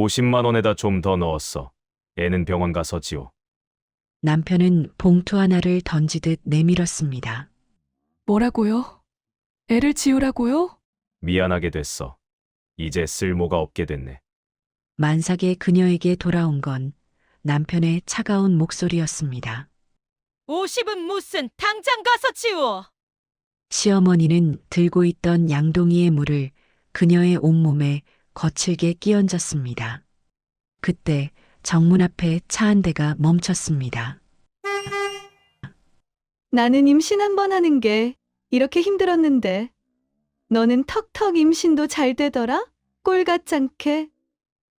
50만 원에다 좀 더 넣었어. 애는 병원 가서 지워. 남편은 봉투 하나를 던지듯 내밀었습니다. 뭐라고요? 애를 지우라고요? 미안하게 됐어. 이제 쓸모가 없게 됐네. 만삭의 그녀에게 돌아온 건 남편의 차가운 목소리였습니다. 50은 무슨 당장 가서 지워. 시어머니는 들고 있던 양동이의 물을 그녀의 온몸에 거칠게 끼얹었습니다. 그때 정문 앞에 차 한 대가 멈췄습니다. 나는 임신 한 번 하는 게 이렇게 힘들었는데 너는 턱턱 임신도 잘 되더라? 꼴 같잖게.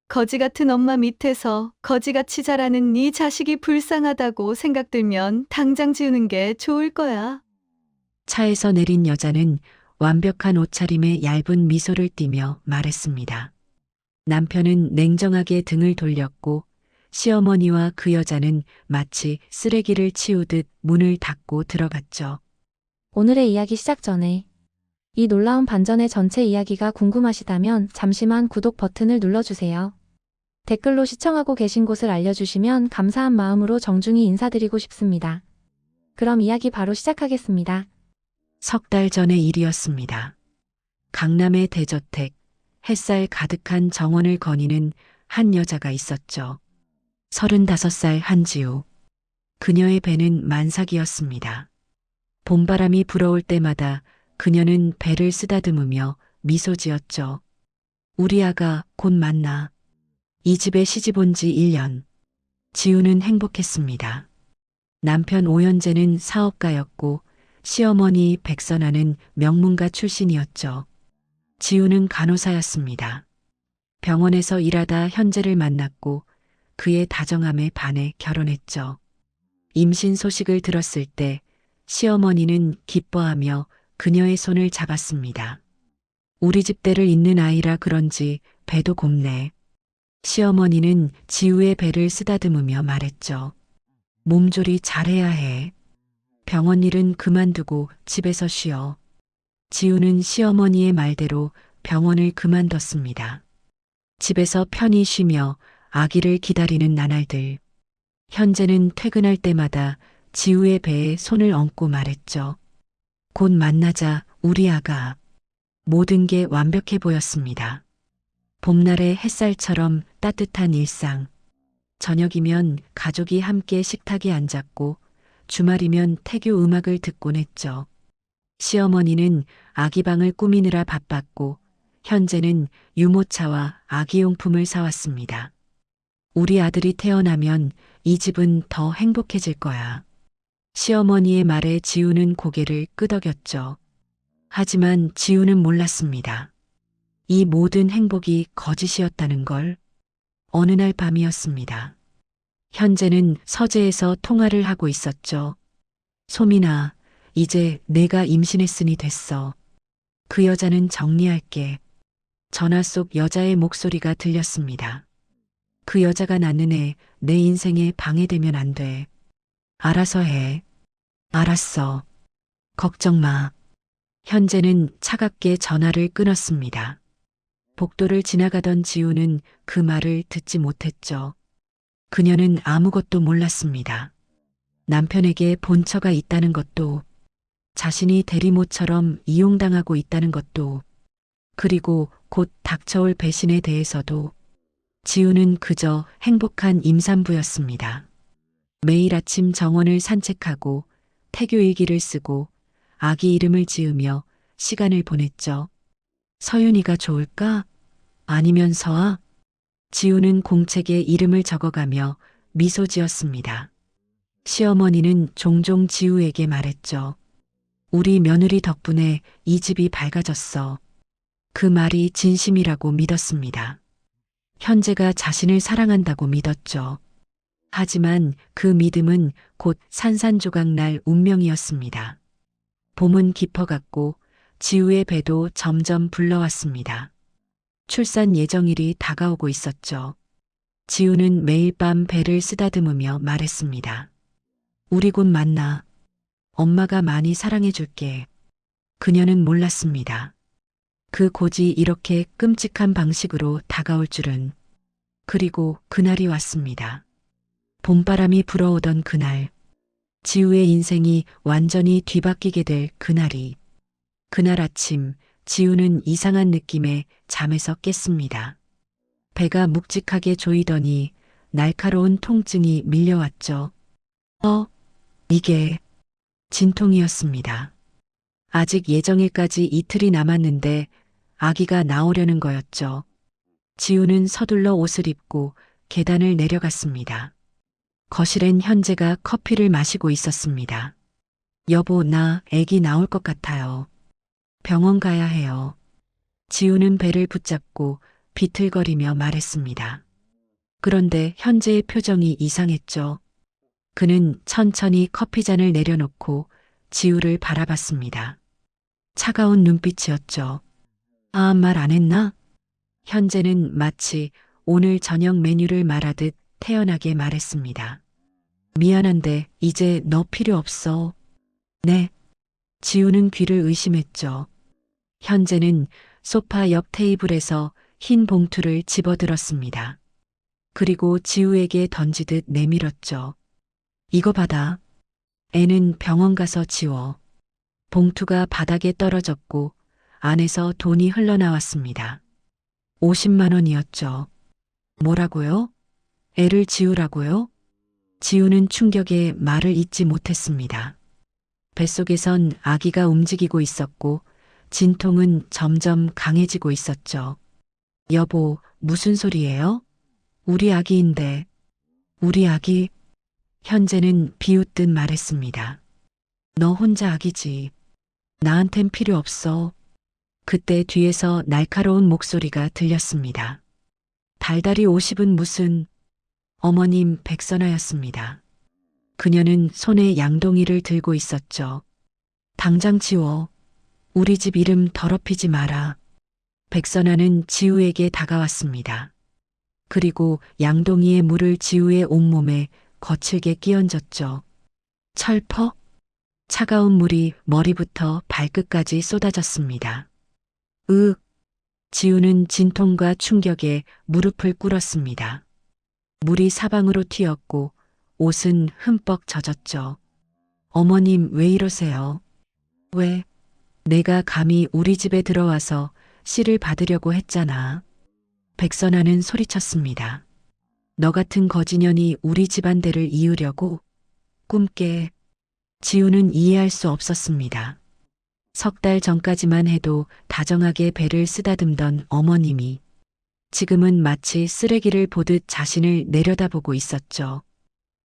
거지 같은 엄마 밑에서 거지같이 자라는 네 자식이 불쌍하다고 생각들면 당장 지우는 게 좋을 거야. 차에서 내린 여자는 완벽한 옷차림에 얇은 미소를 띠며 말했습니다. 남편은 냉정하게 등을 돌렸고 시어머니와 그 여자는 마치 쓰레기를 치우듯 문을 닫고 들어갔죠. 오늘의 이야기 시작 전에 이 놀라운 반전의 전체 이야기가 궁금하시다면 잠시만 구독 버튼을 눌러주세요. 댓글로 시청하고 계신 곳을 알려주시면 감사한 마음으로 정중히 인사드리고 싶습니다. 그럼 이야기 바로 시작하겠습니다. 석 달 전의 일이었습니다. 강남의 대저택, 햇살 가득한 정원을 거니는 한 여자가 있었죠. 35살 한지우. 그녀의 배는 만삭이었습니다. 봄바람이 불어올 때마다 그녀는 배를 쓰다듬으며 미소 지었죠. 우리 아가 곧 만나. 이 집에 시집 온 지 1년. 지우는 행복했습니다. 남편 오현재는 사업가였고 시어머니 백선아는 명문가 출신이었죠. 지우는 간호사였습니다. 병원에서 일하다 현재를 만났고 그의 다정함에 반해 결혼했죠. 임신 소식을 들었을 때 시어머니는 기뻐하며 그녀의 손을 잡았습니다. 우리 집대를 잇는 아이라 그런지 배도 곱네. 시어머니는 지우의 배를 쓰다듬으며 말했죠. 몸조리 잘해야 해. 병원 일은 그만두고 집에서 쉬어. 지우는 시어머니의 말대로 병원을 그만뒀습니다. 집에서 편히 쉬며 아기를 기다리는 나날들. 현재는 퇴근할 때마다 지우의 배에 손을 얹고 말했죠. 곧 만나자 우리 아가. 모든 게 완벽해 보였습니다. 봄날의 햇살처럼 따뜻한 일상. 저녁이면 가족이 함께 식탁에 앉았고 주말이면 태교 음악을 듣곤 했죠. 시어머니는 아기방을 꾸미느라 바빴고 현재는 유모차와 아기용품을 사왔습니다. 우리 아들이 태어나면 이 집은 더 행복해질 거야. 시어머니의 말에 지우는 고개를 끄덕였죠. 하지만 지우는 몰랐습니다. 이 모든 행복이 거짓이었다는 걸. 어느 날 밤이었습니다. 현재는 서재에서 통화를 하고 있었죠. 소민아, 이제 내가 임신했으니 됐어. 그 여자는 정리할게. 전화 속 여자의 목소리가 들렸습니다. 그 여자가 낳는 애 내 인생에 방해되면 안 돼. 알아서 해. 알았어. 걱정 마. 현재는 차갑게 전화를 끊었습니다. 복도를 지나가던 지우는 그 말을 듣지 못했죠. 그녀는 아무것도 몰랐습니다. 남편에게 본처가 있다는 것도, 자신이 대리모처럼 이용당하고 있다는 것도, 그리고 곧 닥쳐올 배신에 대해서도. 지우는 그저 행복한 임산부였습니다. 매일 아침 정원을 산책하고 태교일기를 쓰고 아기 이름을 지으며 시간을 보냈죠. 서윤이가 좋을까? 아니면 서아? 지우는 공책에 이름을 적어가며 미소 지었습니다. 시어머니는 종종 지우에게 말했죠. 우리 며느리 덕분에 이 집이 밝아졌어. 그 말이 진심이라고 믿었습니다. 현재가 자신을 사랑한다고 믿었죠. 하지만 그 믿음은 곧 산산조각날 운명이었습니다. 봄은 깊어갔고 지우의 배도 점점 불러왔습니다. 출산 예정일이 다가오고 있었죠. 지우는 매일 밤 배를 쓰다듬으며 말했습니다. 우리 곧 만나. 엄마가 많이 사랑해줄게. 그녀는 몰랐습니다. 그 곧이 이렇게 끔찍한 방식으로 다가올 줄은. 그리고 그날이 왔습니다. 봄바람이 불어오던 그날, 지우의 인생이 완전히 뒤바뀌게 될 그날이. 그날 아침, 지우는 이상한 느낌에 잠에서 깼습니다. 배가 묵직하게 조이더니 날카로운 통증이 밀려왔죠. 이게 진통이었습니다. 아직 예정일까지 이틀이 남았는데 아기가 나오려는 거였죠. 지우는 서둘러 옷을 입고 계단을 내려갔습니다. 거실엔 현재가 커피를 마시고 있었습니다. 여보, 나 아기 나올 것 같아요. 병원 가야 해요. 지우는 배를 붙잡고 비틀거리며 말했습니다. 그런데 현재의 표정이 이상했죠. 그는 천천히 커피잔을 내려놓고 지우를 바라봤습니다. 차가운 눈빛이었죠. 말 안 했나? 현재는 마치 오늘 저녁 메뉴를 말하듯 태연하게 말했습니다. 미안한데 이제 너 필요 없어. 네. 지우는 귀를 의심했죠. 현재는 소파 옆 테이블에서 흰 봉투를 집어들었습니다. 그리고 지우에게 던지듯 내밀었죠. 이거 받아. 애는 병원 가서 지워. 봉투가 바닥에 떨어졌고 안에서 돈이 흘러나왔습니다. 50만 원이었죠. 뭐라고요? 애를 지우라고요? 지우는 충격에 말을 잇지 못했습니다. 뱃속에선 아기가 움직이고 있었고 진통은 점점 강해지고 있었죠. 여보, 무슨 소리예요? 우리 아기인데. 우리 아기? 현재는 비웃듯 말했습니다. 너 혼자 아기지. 나한텐 필요 없어. 그때 뒤에서 날카로운 목소리가 들렸습니다. 달달이 50은 무슨... 어머님 백선아였습니다. 그녀는 손에 양동이를 들고 있었죠. 당장 지워. 우리 집 이름 더럽히지 마라. 백선아는 지우에게 다가왔습니다. 그리고 양동이의 물을 지우의 온몸에 거칠게 끼얹었죠. 철퍽? 차가운 물이 머리부터 발끝까지 쏟아졌습니다. 지우는 진통과 충격에 무릎을 꿇었습니다. 물이 사방으로 튀었고 옷은 흠뻑 젖었죠. 어머님 왜 이러세요? 왜? 내가 감히 우리 집에 들어와서 씨를 받으려고 했잖아. 백선아는 소리쳤습니다. 너 같은 거지년이 우리 집안대를 이으려고? 꿈깨. 지우는 이해할 수 없었습니다. 석 달 전까지만 해도 다정하게 배를 쓰다듬던 어머님이 지금은 마치 쓰레기를 보듯 자신을 내려다보고 있었죠.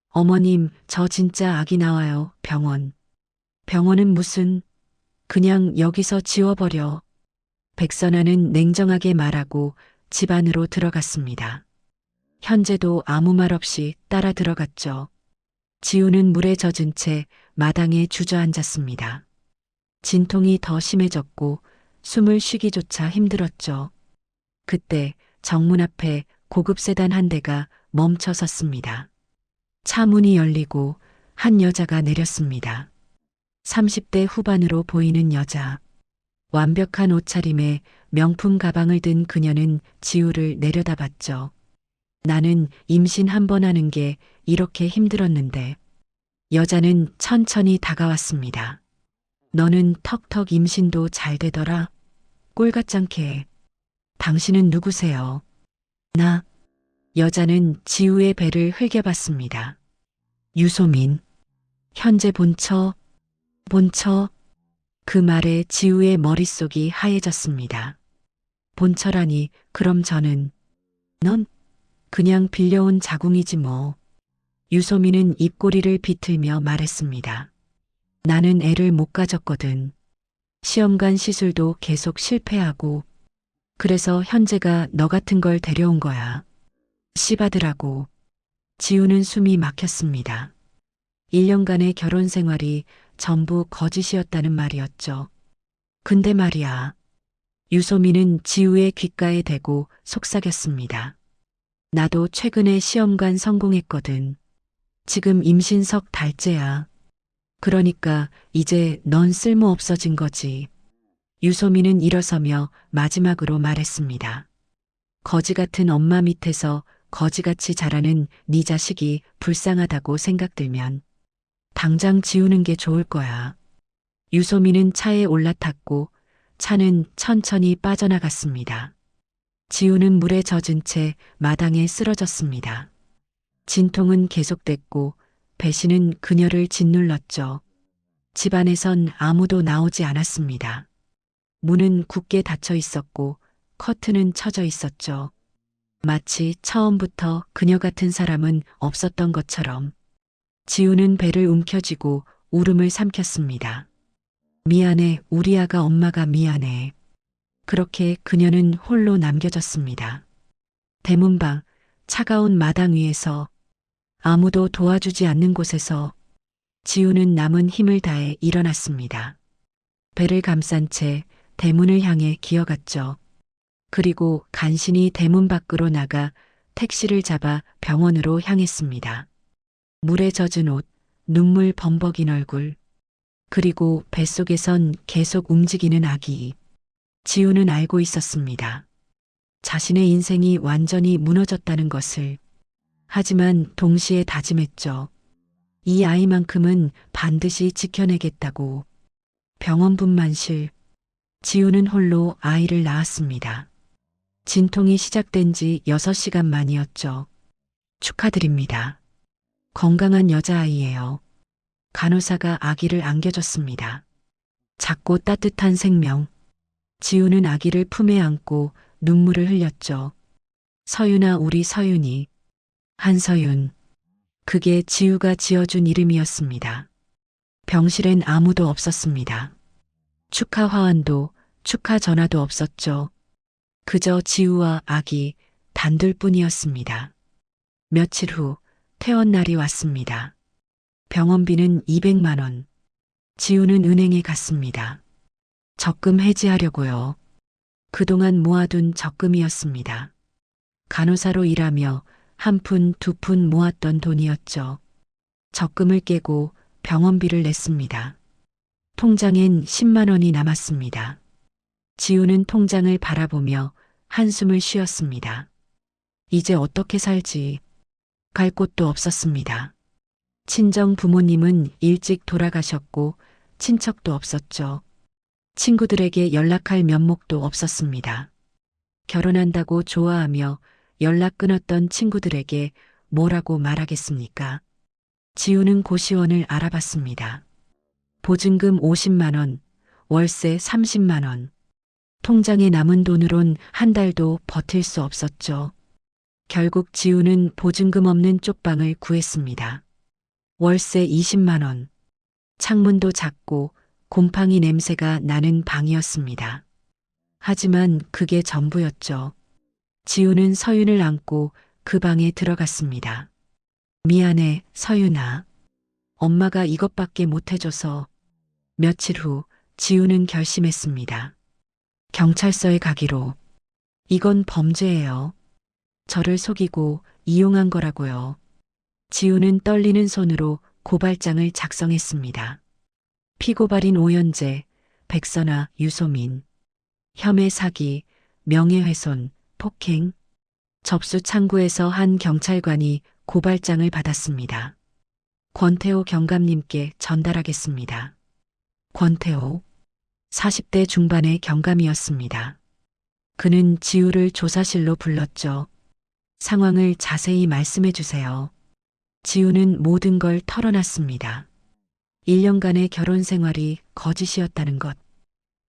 어머님, 저 진짜 아기 나와요, 병원. 병원은 무슨... 그냥 여기서 지워버려. 백선아는 냉정하게 말하고 집 안으로 들어갔습니다. 현재도 아무 말 없이 따라 들어갔죠. 지우는 물에 젖은 채 마당에 주저앉았습니다. 진통이 더 심해졌고 숨을 쉬기조차 힘들었죠. 그때 정문 앞에 고급 세단 한 대가 멈춰 섰습니다. 차 문이 열리고 한 여자가 내렸습니다. 30대 후반으로 보이는 여자. 완벽한 옷차림에 명품 가방을 든 그녀는 지우를 내려다봤죠. 나는 임신 한 번 하는 게 이렇게 힘들었는데. 여자는 천천히 다가왔습니다. 너는 턱턱 임신도 잘 되더라. 꼴같잖게. 당신은 누구세요? 나. 여자는 지우의 배를 흘겨봤습니다. 유소민. 현재 본처. 그 말에 지우의 머릿속이 하얘졌습니다. 본처라니, 그럼 저는... 넌 그냥 빌려온 자궁이지 뭐. 유소민은 입꼬리를 비틀며 말했습니다. 나는 애를 못 가졌거든. 시험관 시술도 계속 실패하고. 그래서 현재가 너 같은 걸 데려온 거야. 씨받으라고. 지우는 숨이 막혔습니다. 1년간의 결혼 생활이 전부 거짓이었다는 말이었죠. 근데 말이야. 유소민은 지우의 귓가에 대고 속삭였습니다. 나도 최근에 시험관 성공했거든. 지금 임신 석 달째야. 그러니까 이제 넌 쓸모 없어진 거지. 유소민은 일어서며 마지막으로 말했습니다. 거지 같은 엄마 밑에서 거지같이 자라는 네 자식이 불쌍하다고 생각들면 당장 지우는 게 좋을 거야. 유소민은 차에 올라탔고 차는 천천히 빠져나갔습니다. 지우는 물에 젖은 채 마당에 쓰러졌습니다. 진통은 계속됐고 배신은 그녀를 짓눌렀죠. 집안에선 아무도 나오지 않았습니다. 문은 굳게 닫혀 있었고 커튼은 쳐져 있었죠. 마치 처음부터 그녀 같은 사람은 없었던 것처럼. 지우는 배를 움켜쥐고 울음을 삼켰습니다. 미안해, 우리 아가 엄마가 미안해. 그렇게 그녀는 홀로 남겨졌습니다. 대문방, 차가운 마당 위에서 아무도 도와주지 않는 곳에서 지우는 남은 힘을 다해 일어났습니다. 배를 감싼 채 대문을 향해 기어갔죠. 그리고 간신히 대문 밖으로 나가 택시를 잡아 병원으로 향했습니다. 물에 젖은 옷, 눈물 범벅인 얼굴, 그리고 뱃속에선 계속 움직이는 아기. 지우는 알고 있었습니다. 자신의 인생이 완전히 무너졌다는 것을. 하지만 동시에 다짐했죠. 이 아이만큼은 반드시 지켜내겠다고. 병원분만실. 지우는 홀로 아이를 낳았습니다. 진통이 시작된 지 6시간 만이었죠. 축하드립니다. 건강한 여자아이예요. 간호사가 아기를 안겨줬습니다. 작고 따뜻한 생명. 지우는 아기를 품에 안고 눈물을 흘렸죠. 서윤아, 우리 서윤이. 한서윤. 그게 지우가 지어준 이름이었습니다. 병실엔 아무도 없었습니다. 축하 화환도 축하 전화도 없었죠. 그저 지우와 아기 단둘뿐이었습니다. 며칠 후 퇴원 날이 왔습니다. 병원비는 200만 원. 지우는 은행에 갔습니다. 적금 해지하려고요. 그동안 모아둔 적금이었습니다. 간호사로 일하며 한 푼, 두 푼 모았던 돈이었죠. 적금을 깨고 병원비를 냈습니다. 통장엔 10만 원이 남았습니다. 지우는 통장을 바라보며 한숨을 쉬었습니다. 이제 어떻게 살지? 갈 곳도 없었습니다. 친정 부모님은 일찍 돌아가셨고 친척도 없었죠. 친구들에게 연락할 면목도 없었습니다. 결혼한다고 좋아하며 연락 끊었던 친구들에게 뭐라고 말하겠습니까? 지우는 고시원을 알아봤습니다. 보증금 50만 원, 월세 30만 원. 통장에 남은 돈으론 한 달도 버틸 수 없었죠. 결국 지우는 보증금 없는 쪽방을 구했습니다. 월세 20만 원. 창문도 작고 곰팡이 냄새가 나는 방이었습니다. 하지만 그게 전부였죠. 지우는 서윤을 안고 그 방에 들어갔습니다. 미안해, 서윤아. 엄마가 이것밖에 못해줘서. 며칠 후 지우는 결심했습니다. 경찰서에 가기로. 이건 범죄예요. 저를 속이고 이용한 거라고요. 지우는 떨리는 손으로 고발장을 작성했습니다. 피고발인 오연재, 백선아, 유소민. 혐의 사기, 명예훼손, 폭행. 접수 창구에서 한 경찰관이 고발장을 받았습니다. 권태호 경감님께 전달하겠습니다. 권태호. 40대 중반의 경감이었습니다. 그는 지우를 조사실로 불렀죠. 상황을 자세히 말씀해 주세요. 지우는 모든 걸 털어놨습니다. 1년간의 결혼 생활이 거짓이었다는 것,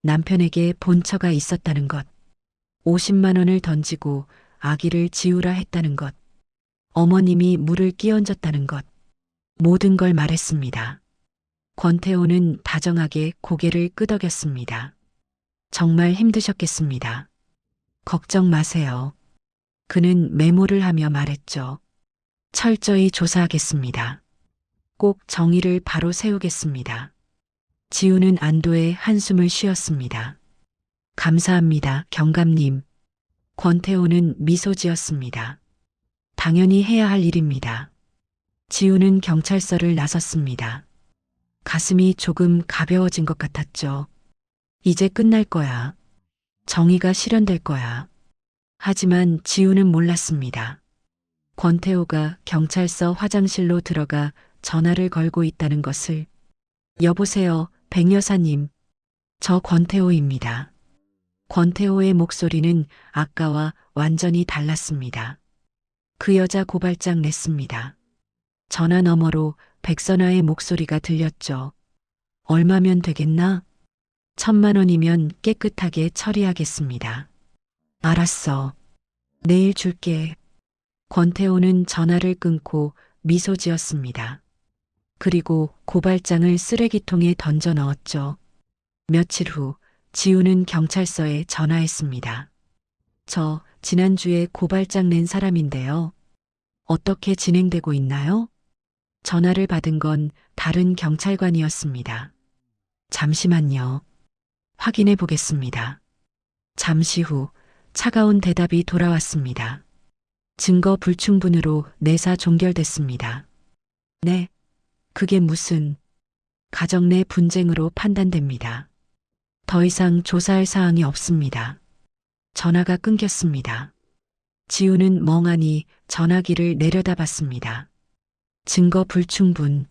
남편에게 본처가 있었다는 것, 50만 원을 던지고 아기를 지우라 했다는 것, 어머님이 물을 끼얹었다는 것, 모든 걸 말했습니다. 권태호는 다정하게 고개를 끄덕였습니다. 정말 힘드셨겠습니다. 걱정 마세요. 그는 메모를 하며 말했죠. 철저히 조사하겠습니다. 꼭 정의를 바로 세우겠습니다. 지우는 안도의 한숨을 쉬었습니다. 감사합니다, 경감님. 권태호는 미소 지었습니다. 당연히 해야 할 일입니다. 지우는 경찰서를 나섰습니다. 가슴이 조금 가벼워진 것 같았죠. 이제 끝날 거야. 정의가 실현될 거야. 하지만 지우는 몰랐습니다. 권태호가 경찰서 화장실로 들어가 전화를 걸고 있다는 것을. 여보세요, 백 여사님. 저 권태호입니다. 권태호의 목소리는 아까와 완전히 달랐습니다. 그 여자 고발장 냈습니다. 전화 너머로 백선아의 목소리가 들렸죠. 얼마면 되겠나? 1,000,000원이면 깨끗하게 처리하겠습니다. 알았어. 내일 줄게. 권태호는 전화를 끊고 미소 지었습니다. 그리고 고발장을 쓰레기통에 던져 넣었죠. 며칠 후 지우는 경찰서에 전화했습니다. 저 지난주에 고발장 낸 사람인데요. 어떻게 진행되고 있나요? 전화를 받은 건 다른 경찰관이었습니다. 잠시만요. 확인해 보겠습니다. 잠시 후 차가운 대답이 돌아왔습니다. 증거 불충분으로 내사 종결됐습니다. 네, 그게 무슨 가정 내 분쟁으로 판단됩니다. 더 이상 조사할 사항이 없습니다. 전화가 끊겼습니다. 지우는 멍하니 전화기를 내려다봤습니다. 증거 불충분,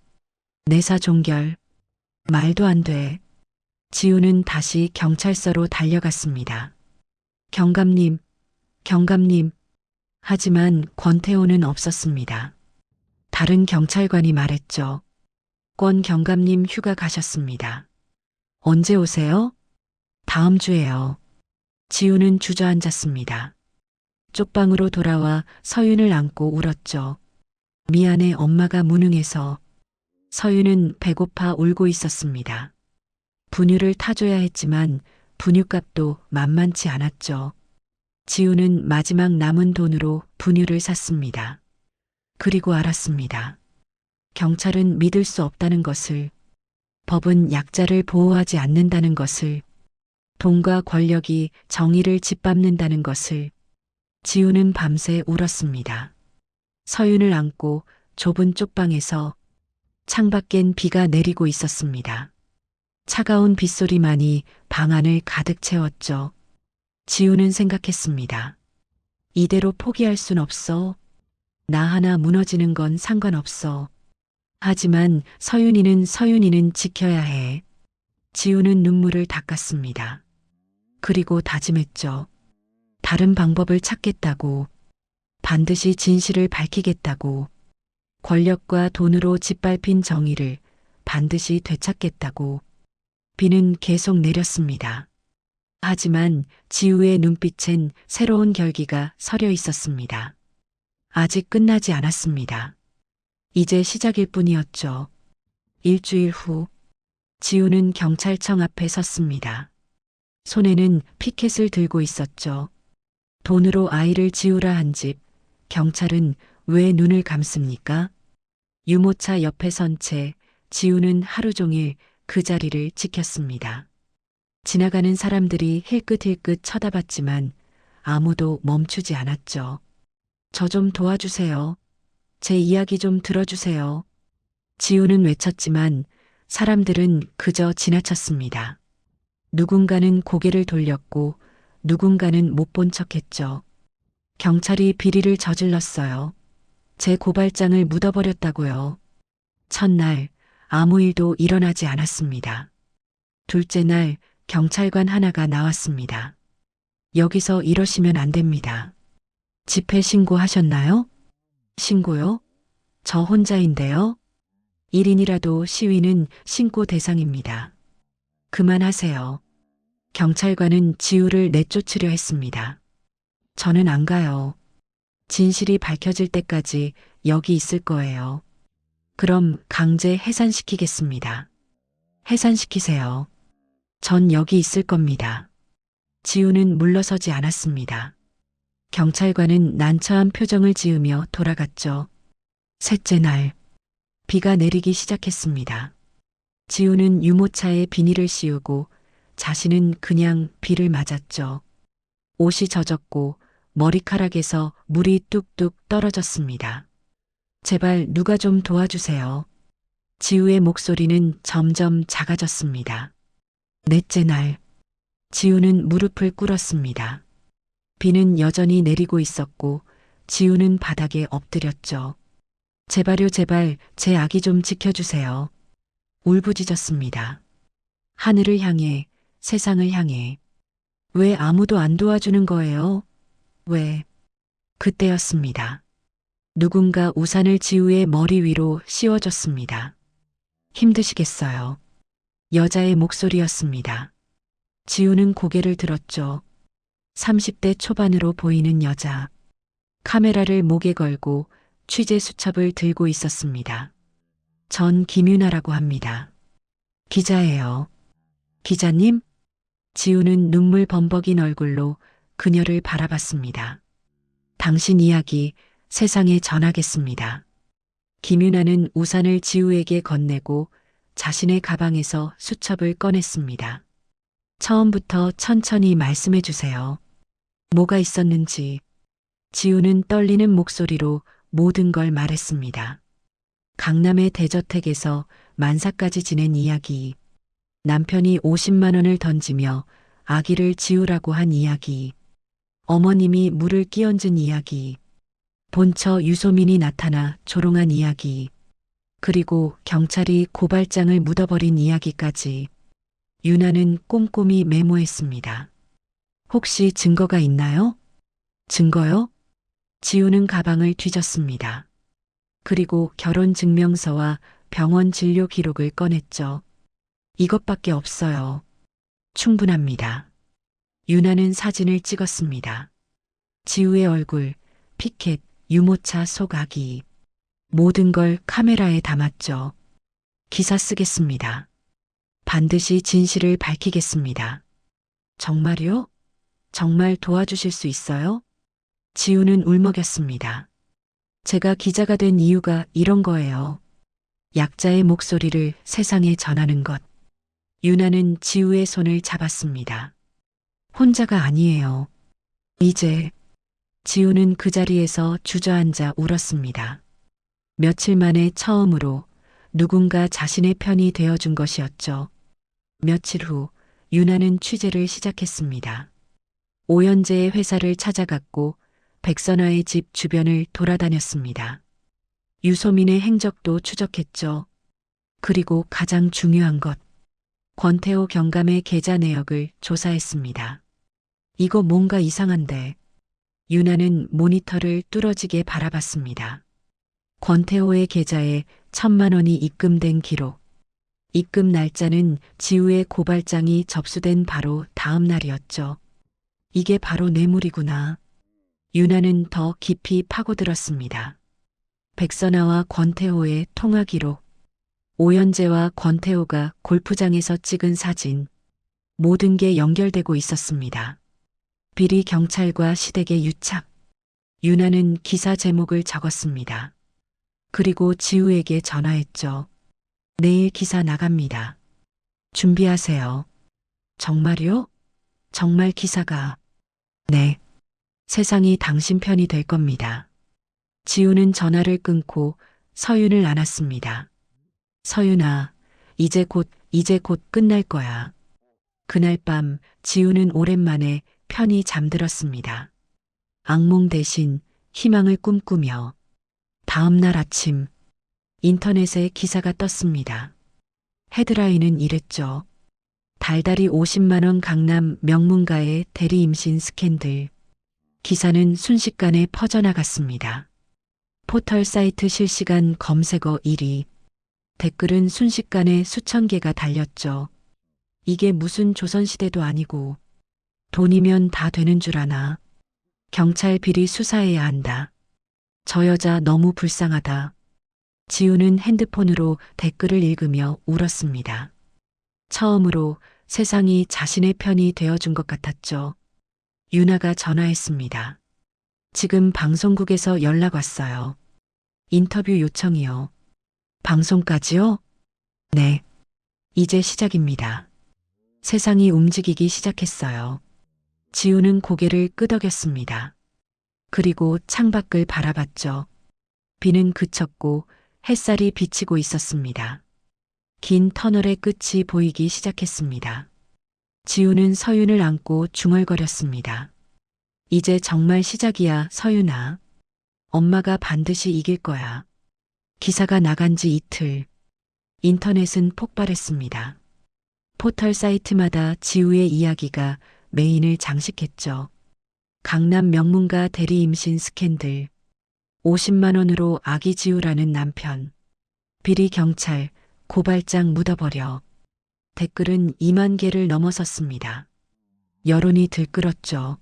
내사 종결, 말도 안 돼. 지우는 다시 경찰서로 달려갔습니다. 경감님, 경감님. 하지만 권태호는 없었습니다. 다른 경찰관이 말했죠. 권 경감님 휴가 가셨습니다. 언제 오세요? 다음 주에요. 지우는 주저앉았습니다. 쪽방으로 돌아와 서윤을 안고 울었죠. 미안해, 엄마가 무능해서. 서윤은 배고파 울고 있었습니다. 분유를 타줘야 했지만 분유값도 만만치 않았죠. 지우는 마지막 남은 돈으로 분유를 샀습니다. 그리고 알았습니다. 경찰은 믿을 수 없다는 것을, 법은 약자를 보호하지 않는다는 것을, 돈과 권력이 정의를 짓밟는다는 것을. 지우는 밤새 울었습니다. 서윤을 안고 좁은 쪽방에서 창밖엔 비가 내리고 있었습니다. 차가운 빗소리만이 방 안을 가득 채웠죠. 지우는 생각했습니다. 이대로 포기할 순 없어. 나 하나 무너지는 건 상관없어. 하지만 서윤이는 지켜야 해. 지우는 눈물을 닦았습니다. 그리고 다짐했죠. 다른 방법을 찾겠다고. 반드시 진실을 밝히겠다고. 권력과 돈으로 짓밟힌 정의를 반드시 되찾겠다고. 비는 계속 내렸습니다. 하지만 지우의 눈빛엔 새로운 결기가 서려 있었습니다. 아직 끝나지 않았습니다. 이제 시작일 뿐이었죠. 일주일 후, 지우는 경찰청 앞에 섰습니다. 손에는 피켓을 들고 있었죠. 돈으로 아이를 지우라 한 집, 경찰은 왜 눈을 감습니까? 유모차 옆에 선 채 지우는 하루 종일 그 자리를 지켰습니다. 지나가는 사람들이 힐끗힐끗 쳐다봤지만 아무도 멈추지 않았죠. 저 좀 도와주세요. 제 이야기 좀 들어주세요. 지우는 외쳤지만 사람들은 그저 지나쳤습니다. 누군가는 고개를 돌렸고 누군가는 못 본 척했죠. 경찰이 비리를 저질렀어요. 제 고발장을 묻어버렸다고요. 첫날 아무 일도 일어나지 않았습니다. 둘째 날 경찰관 하나가 나왔습니다. 여기서 이러시면 안 됩니다. 집회 신고하셨나요? 신고요? 저 혼자인데요. 1인이라도 시위는 신고 대상입니다. 그만하세요. 경찰관은 지우를 내쫓으려 했습니다. 저는 안 가요. 진실이 밝혀질 때까지 여기 있을 거예요. 그럼 강제 해산시키겠습니다. 해산시키세요. 전 여기 있을 겁니다. 지우는 물러서지 않았습니다. 경찰관은 난처한 표정을 지으며 돌아갔죠. 셋째 날, 비가 내리기 시작했습니다. 지우는 유모차에 비닐을 씌우고 자신은 그냥 비를 맞았죠. 옷이 젖었고 머리카락에서 물이 뚝뚝 떨어졌습니다. 제발 누가 좀 도와주세요. 지우의 목소리는 점점 작아졌습니다. 넷째 날, 지우는 무릎을 꿇었습니다. 비는 여전히 내리고 있었고 지우는 바닥에 엎드렸죠. 제발요, 제발 제 아기 좀 지켜주세요. 울부짖었습니다. 하늘을 향해, 세상을 향해. 왜 아무도 안 도와주는 거예요? 왜? 그때였습니다. 누군가 우산을 지우의 머리 위로 씌워줬습니다. 힘드시겠어요. 여자의 목소리였습니다. 지우는 고개를 들었죠. 30대 초반으로 보이는 여자. 카메라를 목에 걸고 취재 수첩을 들고 있었습니다. 전 김유나라고 합니다. 기자예요. 기자님? 지우는 눈물 범벅인 얼굴로 그녀를 바라봤습니다. 당신 이야기 세상에 전하겠습니다. 김유나는 우산을 지우에게 건네고 자신의 가방에서 수첩을 꺼냈습니다. 처음부터 천천히 말씀해 주세요. 뭐가 있었는지. 지우는 떨리는 목소리로 모든 걸 말했습니다. 강남의 대저택에서 만사까지 지낸 이야기. 남편이 50만 원을 던지며 아기를 지우라고 한 이야기. 어머님이 물을 끼얹은 이야기. 본처 유소민이 나타나 조롱한 이야기. 그리고 경찰이 고발장을 묻어버린 이야기까지. 유나는 꼼꼼히 메모했습니다. 혹시 증거가 있나요? 증거요? 지우는 가방을 뒤졌습니다. 그리고 결혼증명서와 병원 진료 기록을 꺼냈죠. 이것밖에 없어요. 충분합니다. 유나는 사진을 찍었습니다. 지우의 얼굴, 피켓, 유모차 속 아기. 모든 걸 카메라에 담았죠. 기사 쓰겠습니다. 반드시 진실을 밝히겠습니다. 정말요? 정말 도와주실 수 있어요? 지우는 울먹였습니다. 제가 기자가 된 이유가 이런 거예요. 약자의 목소리를 세상에 전하는 것. 유나는 지우의 손을 잡았습니다. 혼자가 아니에요. 이제 지우는 그 자리에서 주저앉아 울었습니다. 며칠 만에 처음으로 누군가 자신의 편이 되어준 것이었죠. 며칠 후 유나는 취재를 시작했습니다. 오연재의 회사를 찾아갔고 백선아의 집 주변을 돌아다녔습니다. 유소민의 행적도 추적했죠. 그리고 가장 중요한 것, 권태호 경감의 계좌 내역을 조사했습니다. 이거 뭔가 이상한데. 유나는 모니터를 뚫어지게 바라봤습니다. 권태호의 계좌에 1,000만 원이 입금된 기록. 입금 날짜는 지우의 고발장이 접수된 바로 다음 날이었죠. 이게 바로 뇌물이구나. 유나는 더 깊이 파고들었습니다. 백선아와 권태호의 통화 기록. 오연재와 권태호가 골프장에서 찍은 사진. 모든 게 연결되고 있었습니다. 비리 경찰과 시댁의 유착. 유나는 기사 제목을 적었습니다. 그리고 지우에게 전화했죠. 내일 기사 나갑니다. 준비하세요. 정말요? 정말 기사가. 네. 세상이 당신 편이 될 겁니다. 지우는 전화를 끊고 서윤을 안았습니다. 서윤아, 이제 곧 끝날 거야. 그날 밤 지우는 오랜만에 편히 잠들었습니다. 악몽 대신 희망을 꿈꾸며. 다음 날 아침 인터넷에 기사가 떴습니다. 헤드라인은 이랬죠. 달달이 50만 원 강남 명문가의 대리 임신 스캔들. 기사는 순식간에 퍼져나갔습니다. 포털 사이트 실시간 검색어 1위. 댓글은 순식간에 수천 개가 달렸죠. 이게 무슨 조선시대도 아니고 돈이면 다 되는 줄 아나. 경찰 비리 수사해야 한다. 저 여자 너무 불쌍하다. 지우는 핸드폰으로 댓글을 읽으며 울었습니다. 처음으로 세상이 자신의 편이 되어준 것 같았죠. 유나가 전화했습니다. 지금 방송국에서 연락 왔어요. 인터뷰 요청이요. 방송까지요? 네. 이제 시작입니다. 세상이 움직이기 시작했어요. 지우는 고개를 끄덕였습니다. 그리고 창밖을 바라봤죠. 비는 그쳤고 햇살이 비치고 있었습니다. 긴 터널의 끝이 보이기 시작했습니다. 지우는 서윤을 안고 중얼거렸습니다. 이제 정말 시작이야, 서윤아. 엄마가 반드시 이길 거야. 기사가 나간 지 이틀. 인터넷은 폭발했습니다. 포털 사이트마다 지우의 이야기가 메인을 장식했죠. 강남 명문가 대리 임신 스캔들. 50만 원으로 아기 지우라는 남편. 비리 경찰, 고발장 묻어버려. 댓글은 2만 개를 넘어섰습니다. 여론이 들끓었죠.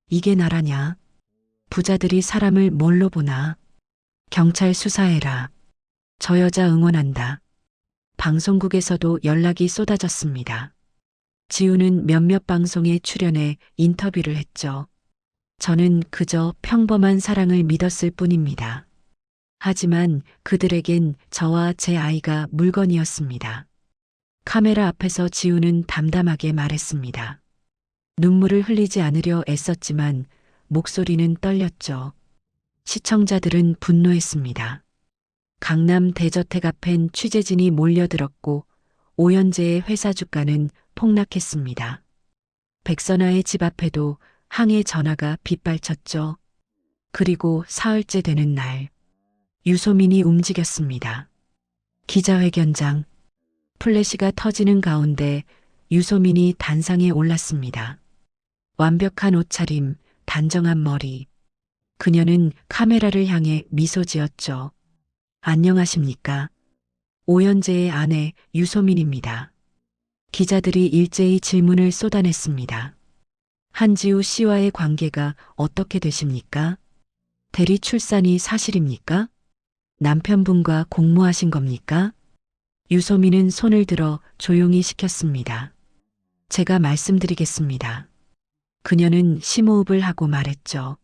이게 나라냐? 부자들이 사람을 뭘로 보나? 경찰 수사해라. 저 여자 응원한다. 방송국에서도 연락이 쏟아졌습니다. 지우는 몇몇 방송에 출연해 인터뷰를 했죠. 저는 그저 평범한 사랑을 믿었을 뿐입니다. 하지만 그들에겐 저와 제 아이가 물건이었습니다. 카메라 앞에서 지우는 담담하게 말했습니다. 눈물을 흘리지 않으려 애썼지만 목소리는 떨렸죠. 시청자들은 분노했습니다. 강남 대저택 앞엔 취재진이 몰려들었고 오연재의 회사 주가는 폭락했습니다. 백선아의 집 앞에도 항해 전화가 빗발쳤죠. 그리고 사흘째 되는 날, 유소민이 움직였습니다. 기자회견장, 플래시가 터지는 가운데 유소민이 단상에 올랐습니다. 완벽한 옷차림, 단정한 머리. 그녀는 카메라를 향해 미소 지었죠. 안녕하십니까? 오연재의 아내 유소민입니다. 기자들이 일제히 질문을 쏟아냈습니다. 한지우 씨와의 관계가 어떻게 되십니까? 대리 출산이 사실입니까? 남편분과 공모하신 겁니까? 유소민은 손을 들어 조용히 시켰습니다. 제가 말씀드리겠습니다. 그녀는 심호흡을 하고 말했죠.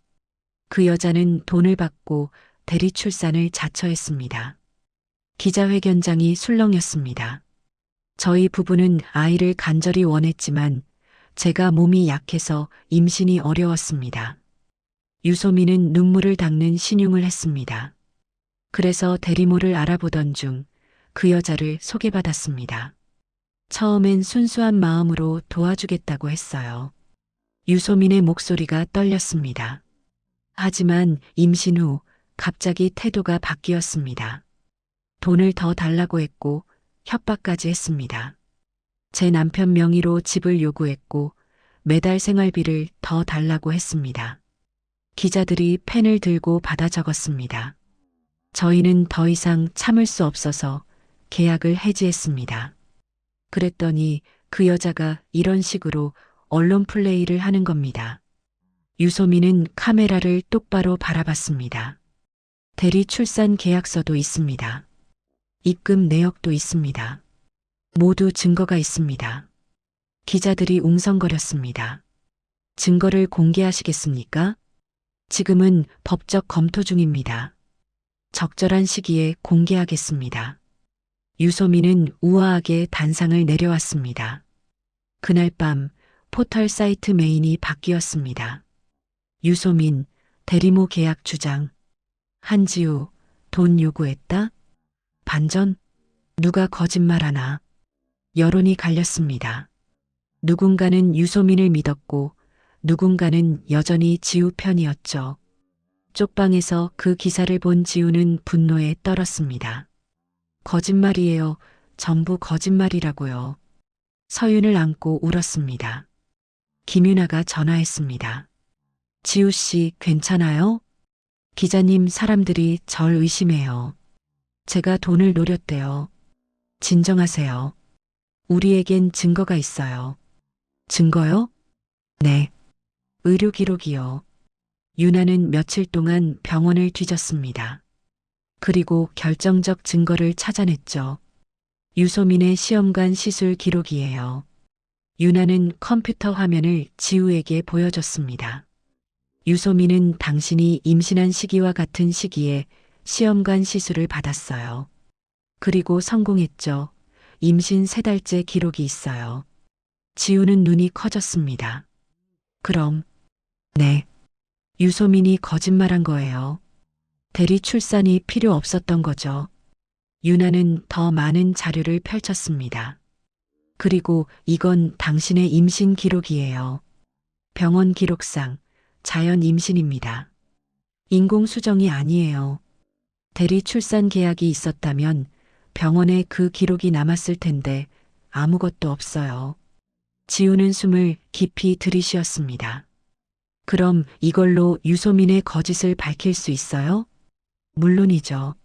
그 여자는 돈을 받고 대리 출산을 자처했습니다. 기자회견장이 술렁였습니다. 저희 부부는 아이를 간절히 원했지만 제가 몸이 약해서 임신이 어려웠습니다. 유소민은 눈물을 닦는 신용을 했습니다. 그래서 대리모를 알아보던 중 그 여자를 소개받았습니다. 처음엔 순수한 마음으로 도와주겠다고 했어요. 유소민의 목소리가 떨렸습니다. 하지만 임신 후 갑자기 태도가 바뀌었습니다. 돈을 더 달라고 했고 협박까지 했습니다. 제 남편 명의로 집을 요구했고 매달 생활비를 더 달라고 했습니다. 기자들이 펜을 들고 받아 적었습니다. 저희는 더 이상 참을 수 없어서 계약을 해지했습니다. 그랬더니 그 여자가 이런 식으로 언론 플레이를 하는 겁니다. 유소민은 카메라를 똑바로 바라봤습니다. 대리 출산 계약서도 있습니다. 입금 내역도 있습니다. 모두 증거가 있습니다. 기자들이 웅성거렸습니다. 증거를 공개하시겠습니까? 지금은 법적 검토 중입니다. 적절한 시기에 공개하겠습니다. 유소민은 우아하게 단상을 내려왔습니다. 그날 밤 포털 사이트 메인이 바뀌었습니다. 유소민, 대리모 계약 주장. 한지우, 돈 요구했다? 반전? 누가 거짓말하나? 여론이 갈렸습니다. 누군가는 유소민을 믿었고 누군가는 여전히 지우 편이었죠. 쪽방에서 그 기사를 본 지우는 분노에 떨었습니다. 거짓말이에요. 전부 거짓말이라고요. 서윤을 안고 울었습니다. 김윤아가 전화했습니다. 지우 씨 괜찮아요? 기자님, 사람들이 절 의심해요. 제가 돈을 노렸대요. 진정하세요. 우리에겐 증거가 있어요. 증거요? 네. 의료 기록이요. 윤아는 며칠 동안 병원을 뒤졌습니다. 그리고 결정적 증거를 찾아냈죠. 유소민의 시험관 시술 기록이에요. 윤아는 컴퓨터 화면을 지우에게 보여줬습니다. 유소민은 당신이 임신한 시기와 같은 시기에 시험관 시술을 받았어요. 그리고 성공했죠. 임신 3달째 기록이 있어요. 지우는 눈이 커졌습니다. 그럼, 네. 유소민이 거짓말한 거예요. 대리 출산이 필요 없었던 거죠. 윤아는 더 많은 자료를 펼쳤습니다. 그리고 이건 당신의 임신 기록이에요. 병원 기록상 자연 임신입니다. 인공수정이 아니에요. 대리 출산 계약이 있었다면 병원에 그 기록이 남았을 텐데 아무것도 없어요. 지우는 숨을 깊이 들이쉬었습니다. 그럼 이걸로 유소민의 거짓을 밝힐 수 있어요? 물론이죠.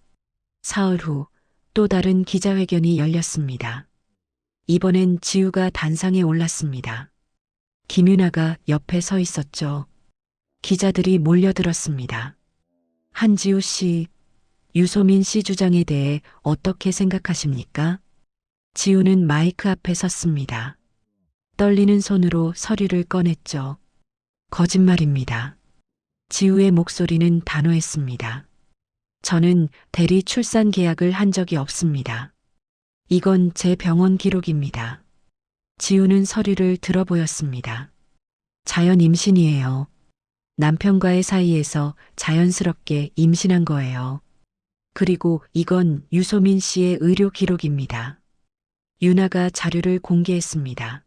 사흘 후 또 다른 기자회견이 열렸습니다. 이번엔 지우가 단상에 올랐습니다. 김윤아가 옆에 서 있었죠. 기자들이 몰려들었습니다. 한지우 씨, 유소민 씨 주장에 대해 어떻게 생각하십니까? 지우는 마이크 앞에 섰습니다. 떨리는 손으로 서류를 꺼냈죠. 거짓말입니다. 지우의 목소리는 단호했습니다. 저는 대리 출산 계약을 한 적이 없습니다. 이건 제 병원 기록입니다. 지우는 서류를 들어보였습니다. 자연 임신이에요. 남편과의 사이에서 자연스럽게 임신한 거예요. 그리고 이건 유소민 씨의 의료 기록입니다. 윤아가 자료를 공개했습니다.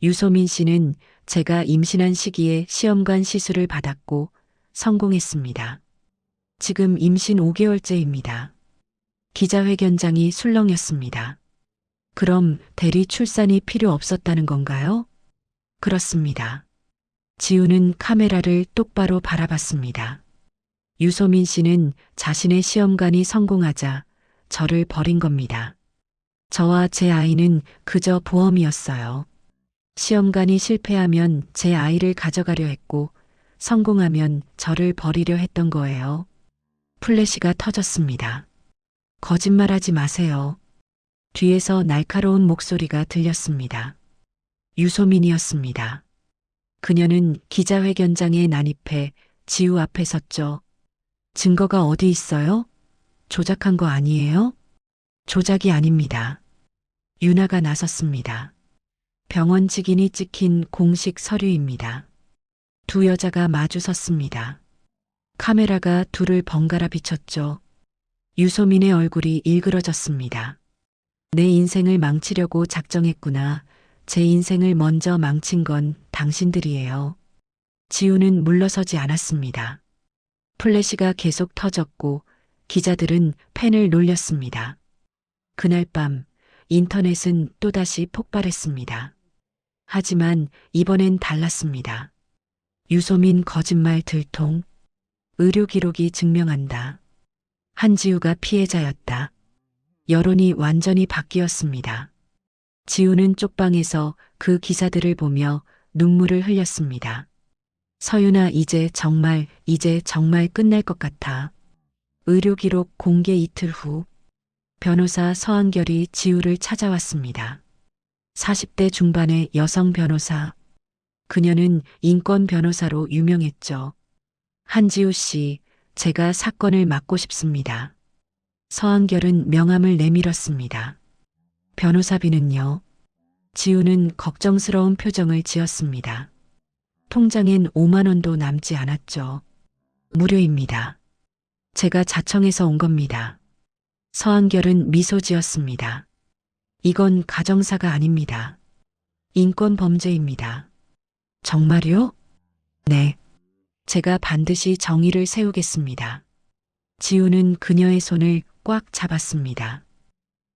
유소민 씨는 제가 임신한 시기에 시험관 시술을 받았고 성공했습니다. 지금 임신 5개월째입니다. 기자회견장이 술렁였습니다. 그럼 대리 출산이 필요 없었다는 건가요? 그렇습니다. 지우는 카메라를 똑바로 바라봤습니다. 유소민 씨는 자신의 시험관이 성공하자 저를 버린 겁니다. 저와 제 아이는 그저 보험이었어요. 시험관이 실패하면 제 아이를 가져가려 했고 성공하면 저를 버리려 했던 거예요. 플래시가 터졌습니다. 거짓말하지 마세요. 뒤에서 날카로운 목소리가 들렸습니다. 유소민이었습니다. 그녀는 기자회견장에 난입해 지우 앞에 섰죠. 증거가 어디 있어요? 조작한 거 아니에요? 조작이 아닙니다. 윤아가 나섰습니다. 병원 직인이 찍힌 공식 서류입니다. 두 여자가 마주 섰습니다. 카메라가 둘을 번갈아 비췄죠. 유소민의 얼굴이 일그러졌습니다. 내 인생을 망치려고 작정했구나. 제 인생을 먼저 망친 건 당신들이에요. 지우는 물러서지 않았습니다. 플래시가 계속 터졌고 기자들은 펜을 놀렸습니다. 그날 밤 인터넷은 또다시 폭발했습니다. 하지만 이번엔 달랐습니다. 유소민 거짓말 들통. 의료 기록이 증명한다. 한지우가 피해자였다. 여론이 완전히 바뀌었습니다. 지우는 쪽방에서 그 기사들을 보며 눈물을 흘렸습니다. 서윤아, 이제 정말 끝날 것 같아. 의료 기록 공개 이틀 후 변호사 서한결이 지우를 찾아왔습니다. 40대 중반의 여성 변호사. 그녀는 인권 변호사로 유명했죠. 한지우 씨, 제가 사건을 맡고 싶습니다. 서한결은 명함을 내밀었습니다. 변호사비는요? 지우는 걱정스러운 표정을 지었습니다. 통장엔 5만 원도 남지 않았죠. 무료입니다. 제가 자청해서 온 겁니다. 서한결은 미소 지었습니다. 이건 가정사가 아닙니다. 인권 범죄입니다. 정말요? 네. 제가 반드시 정의를 세우겠습니다. 지우는 그녀의 손을 꽉 잡았습니다.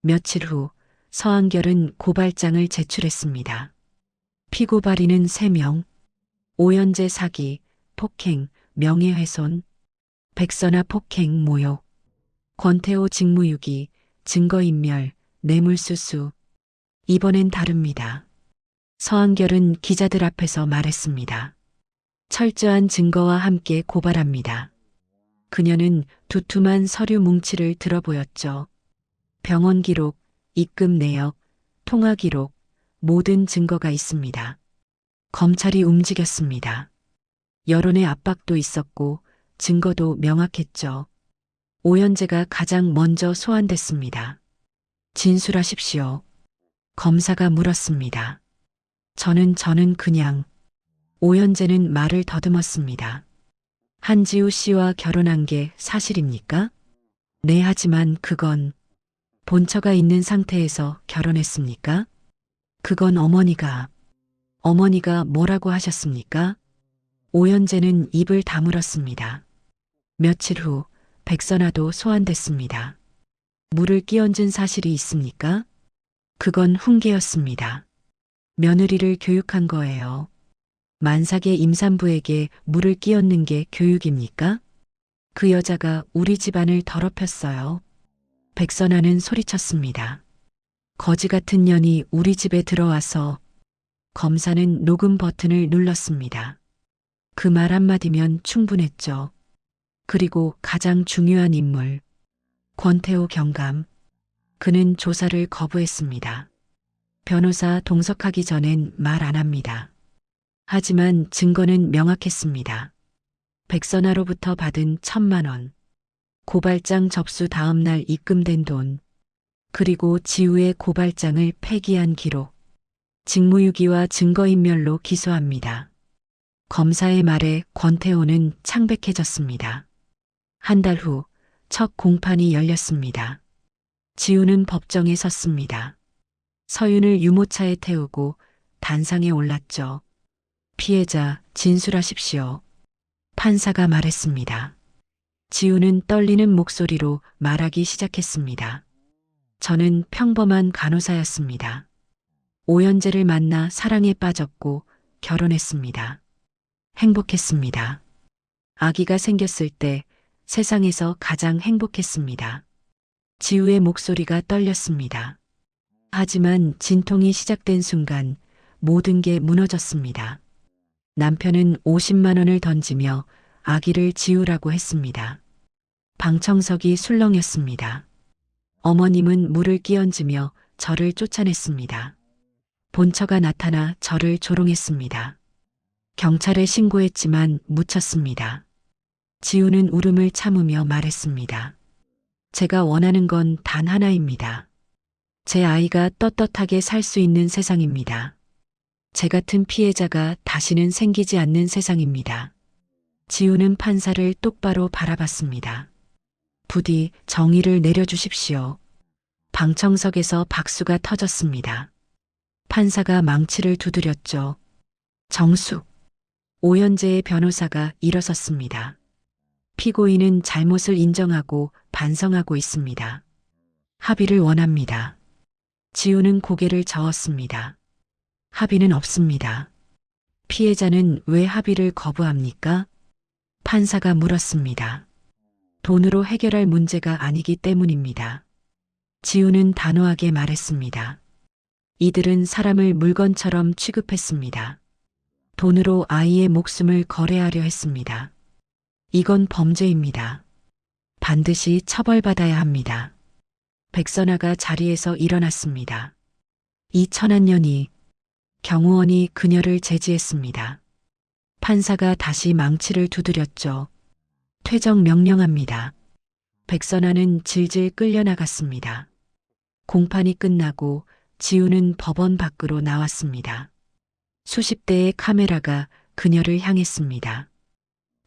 며칠 후 서한결은 고발장을 제출했습니다. 피고 발인은 3명, 오연재 사기, 폭행, 명예훼손, 백선아 폭행 모욕, 권태호 직무유기, 증거인멸, 뇌물수수. 이번엔 다릅니다. 서한결은 기자들 앞에서 말했습니다. 철저한 증거와 함께 고발합니다. 그녀는 두툼한 서류 뭉치를 들어보였죠. 병원 기록, 입금 내역, 통화 기록, 모든 증거가 있습니다. 검찰이 움직였습니다. 여론의 압박도 있었고 증거도 명확했죠. 오연재가 가장 먼저 소환됐습니다. 진술하십시오. 검사가 물었습니다. 저는 그냥. 오연재는 말을 더듬었습니다. 한지우 씨와 결혼한 게 사실입니까? 네, 하지만 그건 본처가 있는 상태에서 결혼했습니까? 그건 어머니가 뭐라고 하셨습니까? 오연재는 입을 다물었습니다. 며칠 후 백선아도 소환됐습니다. 물을 끼얹은 사실이 있습니까? 그건 훈계였습니다. 며느리를 교육한 거예요. 만삭의 임산부에게 물을 끼얹는 게 교육입니까? 그 여자가 우리 집안을 더럽혔어요. 백선아는 소리쳤습니다. 거지 같은 년이 우리 집에 들어와서. 검사는 녹음 버튼을 눌렀습니다. 그 말 한마디면 충분했죠. 그리고 가장 중요한 인물, 권태호 경감. 그는 조사를 거부했습니다. 변호사 동석하기 전엔 말 안 합니다. 하지만 증거는 명확했습니다. 백선아로부터 받은 1,000만 원, 고발장 접수 다음 날 입금된 돈, 그리고 지우의 고발장을 폐기한 기록, 직무유기와 증거인멸로 기소합니다. 검사의 말에 권태호는 창백해졌습니다. 한 달 후 첫 공판이 열렸습니다. 지우는 법정에 섰습니다. 서윤을 유모차에 태우고 단상에 올랐죠. 피해자 진술하십시오. 판사가 말했습니다. 지우는 떨리는 목소리로 말하기 시작했습니다. 저는 평범한 간호사였습니다. 오연재를 만나 사랑에 빠졌고 결혼했습니다. 행복했습니다. 아기가 생겼을 때 세상에서 가장 행복했습니다. 지우의 목소리가 떨렸습니다. 하지만 진통이 시작된 순간 모든 게 무너졌습니다. 남편은 50만 원을 던지며 아기를 지우라고 했습니다. 방청석이 술렁였습니다. 어머님은 물을 끼얹으며 저를 쫓아냈습니다. 본처가 나타나 저를 조롱했습니다. 경찰에 신고했지만 묻혔습니다. 지우는 울음을 참으며 말했습니다. 제가 원하는 건 단 하나입니다. 제 아이가 떳떳하게 살 수 있는 세상입니다. 제 같은 피해자가 다시는 생기지 않는 세상입니다. 지우는 판사를 똑바로 바라봤습니다. 부디 정의를 내려주십시오. 방청석에서 박수가 터졌습니다. 판사가 망치를 두드렸죠. 정숙. 오연재의 변호사가 일어섰습니다. 피고인은 잘못을 인정하고 반성하고 있습니다. 합의를 원합니다. 지우는 고개를 저었습니다. 합의는 없습니다. 피해자는 왜 합의를 거부합니까? 판사가 물었습니다. 돈으로 해결할 문제가 아니기 때문입니다. 지우는 단호하게 말했습니다. 이들은 사람을 물건처럼 취급했습니다. 돈으로 아이의 목숨을 거래하려 했습니다. 이건 범죄입니다. 반드시 처벌받아야 합니다. 백선아가 자리에서 일어났습니다. 이 천한 년이 경호원이 그녀를 제지했습니다. 판사가 다시 망치를 두드렸죠. 퇴정 명령합니다. 백선아는 질질 끌려나갔습니다. 공판이 끝나고 지우는 법원 밖으로 나왔습니다. 수십 대의 카메라가 그녀를 향했습니다.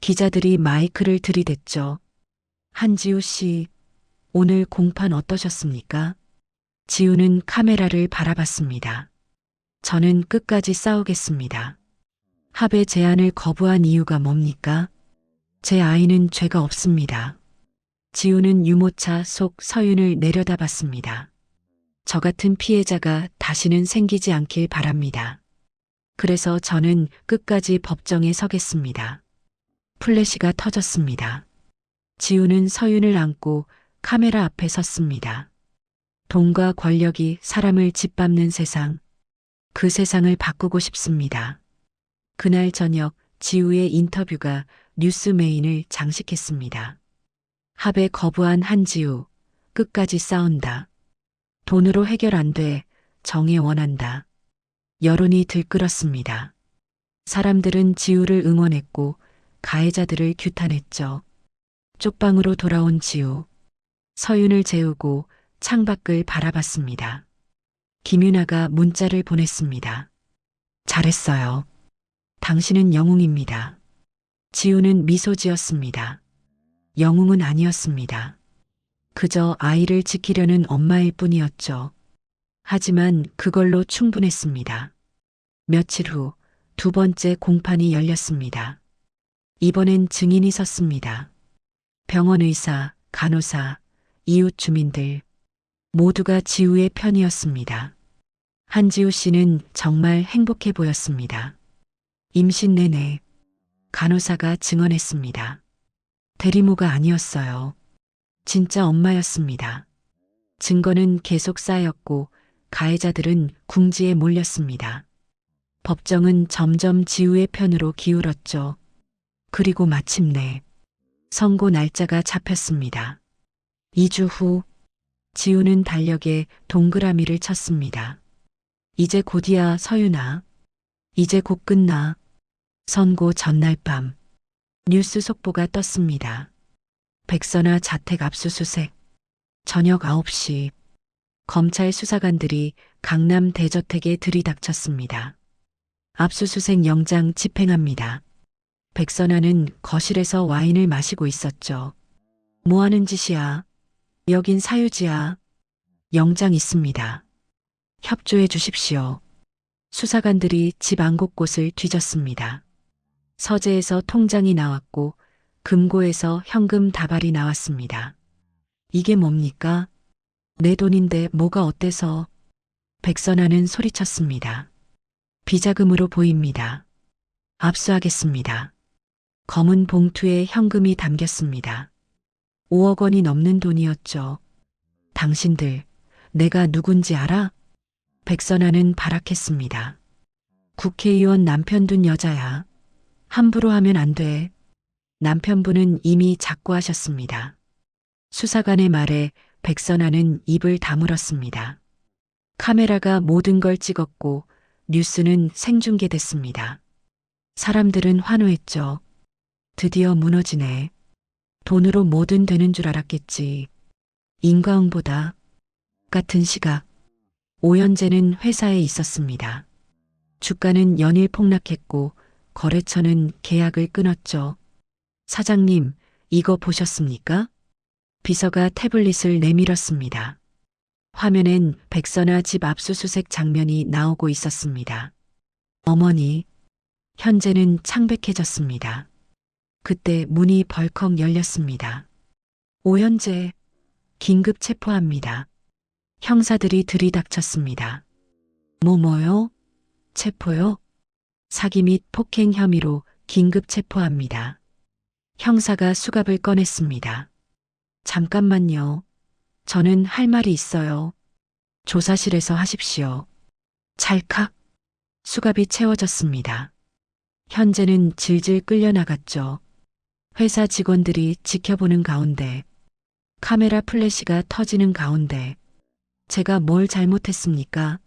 기자들이 마이크를 들이댔죠. 한지우 씨, 오늘 공판 어떠셨습니까? 지우는 카메라를 바라봤습니다. 저는 끝까지 싸우겠습니다. 합의 제안을 거부한 이유가 뭡니까? 제 아이는 죄가 없습니다. 지우는 유모차 속 서윤을 내려다봤습니다. 저 같은 피해자가 다시는 생기지 않길 바랍니다. 그래서 저는 끝까지 법정에 서겠습니다. 플래시가 터졌습니다. 지우는 서윤을 안고 카메라 앞에 섰습니다. 돈과 권력이 사람을 짓밟는 세상, 그 세상을 바꾸고 싶습니다. 그날 저녁 지우의 인터뷰가 뉴스 메인을 장식했습니다. 합의 거부한 한지우, 끝까지 싸운다. 돈으로 해결 안 돼, 정의 원한다. 여론이 들끓었습니다. 사람들은 지우를 응원했고 가해자들을 규탄했죠. 쪽방으로 돌아온 지우. 서윤을 재우고 창밖을 바라봤습니다. 김윤아가 문자를 보냈습니다. 잘했어요. 당신은 영웅입니다. 지우는 미소 지었습니다. 영웅은 아니었습니다. 그저 아이를 지키려는 엄마일 뿐이었죠. 하지만 그걸로 충분했습니다. 며칠 후 두 번째 공판이 열렸습니다. 이번엔 증인이 섰습니다. 병원 의사, 간호사, 이웃 주민들 모두가 지우의 편이었습니다. 한지우 씨는 정말 행복해 보였습니다. 임신 내내 간호사가 증언했습니다. 대리모가 아니었어요. 진짜 엄마였습니다. 증거는 계속 쌓였고 가해자들은 궁지에 몰렸습니다. 법정은 점점 지우의 편으로 기울었죠. 그리고 마침내 선고 날짜가 잡혔습니다. 2주 후 지우는 달력에 동그라미를 쳤습니다. 이제 곧이야 서윤아. 이제 곧 끝나. 선고 전날 밤 뉴스 속보가 떴습니다. 백선아 자택 압수수색. 저녁 9시 검찰 수사관들이 강남 대저택에 들이닥쳤습니다. 압수수색 영장 집행합니다. 백선아는 거실에서 와인을 마시고 있었죠. 뭐 하는 짓이야? 여긴 사유지야. 영장 있습니다. 협조해 주십시오. 수사관들이 집 안 곳곳을 뒤졌습니다. 서재에서 통장이 나왔고 금고에서 현금 다발이 나왔습니다. 이게 뭡니까? 내 돈인데 뭐가 어때서? 백선아는 소리쳤습니다. 비자금으로 보입니다. 압수하겠습니다. 검은 봉투에 현금이 담겼습니다. 5억 원이 넘는 돈이었죠. 당신들, 내가 누군지 알아? 백선아는 발악했습니다. 국회의원 남편 둔 여자야. 함부로 하면 안 돼. 남편분은 이미 작고하셨습니다. 수사관의 말에 백선아는 입을 다물었습니다. 카메라가 모든 걸 찍었고 뉴스는 생중계됐습니다. 사람들은 환호했죠. 드디어 무너지네. 돈으로 뭐든 되는 줄 알았겠지. 인과응보다. 같은 시각 오연재는 회사에 있었습니다. 주가는 연일 폭락했고 거래처는 계약을 끊었죠. 사장님, 이거 보셨습니까? 비서가 태블릿을 내밀었습니다. 화면엔 백선아 집 압수수색 장면이 나오고 있었습니다. 어머니, 현재는 창백해졌습니다. 그때 문이 벌컥 열렸습니다. 오현재, 긴급 체포합니다. 형사들이 들이닥쳤습니다. 뭐요? 체포요? 사기 및 폭행 혐의로 긴급 체포합니다. 형사가 수갑을 꺼냈습니다. 잠깐만요. 저는 할 말이 있어요. 조사실에서 하십시오. 찰칵. 수갑이 채워졌습니다. 현재는 질질 끌려나갔죠. 회사 직원들이 지켜보는 가운데, 카메라 플래시가 터지는 가운데, 제가 뭘 잘못했습니까?